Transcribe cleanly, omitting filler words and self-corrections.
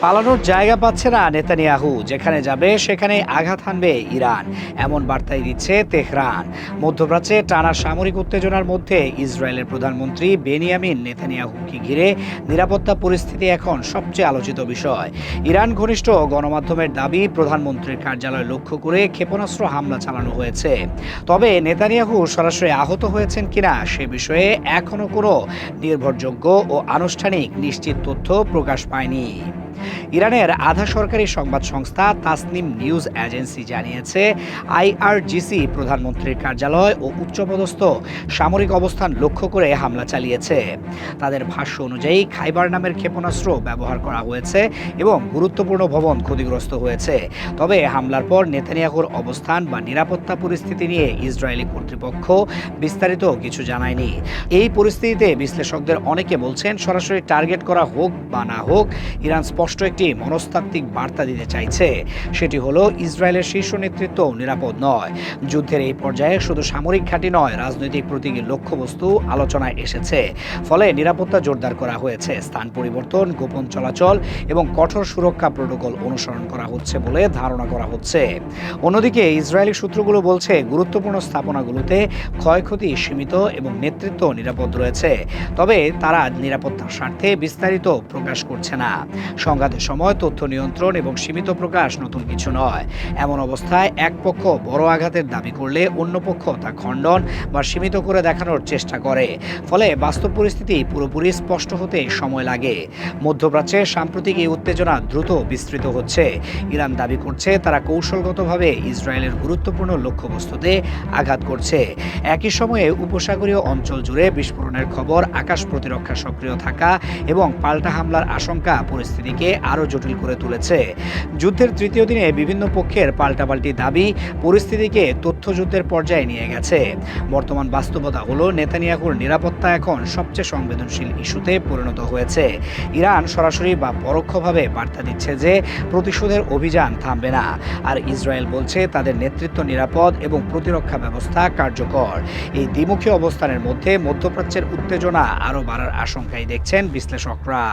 পালানোর জায়গা পাচ্ছে না নেতানিয়াহু, যেখানে যাবে সেখানেই আঘাত হানবে ইরান, এমন বার্তাই দিচ্ছে তেহরান। মধ্যপ্রাচ্যে টানা সামরিক উত্তেজনার মধ্যে ইসরায়েলের প্রধানমন্ত্রী বেনিয়ামিন নেতানিয়াহুকে ঘিরে নিরাপত্তা পরিস্থিতি এখন সবচেয়ে আলোচিত বিষয়। ইরান ঘনিষ্ঠ গণমাধ্যমের দাবি, প্রধানমন্ত্রীর কার্যালয় লক্ষ্য করে ক্ষেপণাস্ত্র হামলা চালানো হয়েছে। তবে নেতানিয়াহু সরাসরি আহত হয়েছেন কিনা সে বিষয়ে এখনও কোনো নির্ভরযোগ্য ও আনুষ্ঠানিক নিশ্চিত তথ্য প্রকাশ পায়নি। ইরানের আধা সরকারি সংবাদ সংস্থা তাসনিম নিউজ এজেন্সি জানিয়েছে, আইআরজিসি প্রধানমন্ত্রীর কার্যালয় ও উচ্চপদস্থ সামরিক অবস্থান লক্ষ্য করে হামলা চালিয়েছে। তাদের ভাষ্য অনুযায়ী খাইবার নামের ক্ষেপণাস্ত্র ব্যবহার করা হয়েছে এবং গুরুত্বপূর্ণ ভবন ক্ষতিগ্রস্ত হয়েছে। তবে হামলার পর নেতানিয়াহুর অবস্থান বা নিরাপত্তা পরিস্থিতি নিয়ে ইসরায়েলি কর্তৃপক্ষ বিস্তারিত কিছু জানায়নি। এই পরিস্থিতিতে বিশ্লেষকদের অনেকে বলছেন, সরাসরি টার্গেট করা হোক বা না হোক, ইরান স্পষ্ট একটি মনস্তাত্ত্বিক বার্তা দিতে চাইছে। সেটি হলো, ইসরায়েলের শীর্ষ নেতৃত্ব নিরাপদ নয়। যুদ্ধের এই পর্যায়ে শুধু সামরিক ঘাঁটি নয়, রাজনৈতিক প্রতীকী লক্ষ্যবস্তু আলোচনায় এসেছে। ফলে নিরাপত্তা জোরদার করা হয়েছে, স্থান পরিবর্তন, গোপন চলাচল এবং কঠোর সুরক্ষা প্রোটোকল অনুসরণ করা হচ্ছে বলে ধারণা করা হচ্ছে। অন্যদিকে ইসরায়েলি সূত্রগুলো বলছে, গুরুত্বপূর্ণ স্থাপনাগুলোতে ক্ষয়ক্ষতি সীমিত এবং নেতৃত্ব নিরাপদ রয়েছে। তবে তারা নিরাপত্তার স্বার্থে বিস্তারিত প্রকাশ করছে না। সংঘাতের সময় তথ্য নিয়ন্ত্রণ এবং সীমিত প্রকাশ নতুন কিছু নয়। এমন অবস্থায় এক পক্ষ বড় আঘাতের দাবি করলে অন্য পক্ষ তা খণ্ডন বা সীমিত করে দেখানোর চেষ্টা করে। ফলে বাস্তব পরিস্থিতি পুরোপুরি স্পষ্ট হতে সময় লাগে। মধ্যপ্রাচ্যে সাম্প্রতিক এই উত্তেজনা দ্রুত বিস্তৃত হচ্ছে। ইরান দাবি করছে, তারা কৌশলগতভাবে ইসরায়েলের গুরুত্বপূর্ণ লক্ষ্যবস্তুতে আঘাত করছে। একই সময়ে উপসাগরীয় অঞ্চল জুড়ে বিস্ফোরণের খবর, আকাশ প্রতিরক্ষা সক্রিয় থাকা এবং পাল্টা হামলার আশঙ্কা পরিস্থিতিকে আরও জটিল করে তুলেছে। যুদ্ধের তৃতীয় দিনে বিভিন্ন পক্ষের পাল্টাপাল্টি দাবি পরিস্থিতিকে তথ্যযুদ্ধের পর্যায়ে নিয়ে গেছে। বর্তমান বাস্তবতা হলো, নেতানিয়াহুর নিরাপত্তা এখন সবচেয়ে সংবেদনশীল ইস্যুতে পরিণত হয়েছে। ইরান সরাসরি বা পরোক্ষভাবে বার্তা দিচ্ছে যে প্রতিশোধের অভিযান থামবে না, আর ইসরায়েল বলছে তাদের নেতৃত্ব নিরাপদ এবং প্রতিরক্ষা ব্যবস্থা কার্যকর। এই দ্বিমুখী অবস্থানের মধ্যে মধ্যপ্রাচ্যের উত্তেজনা আরও বাড়ার আশঙ্কাই দেখছেন বিশ্লেষকরা।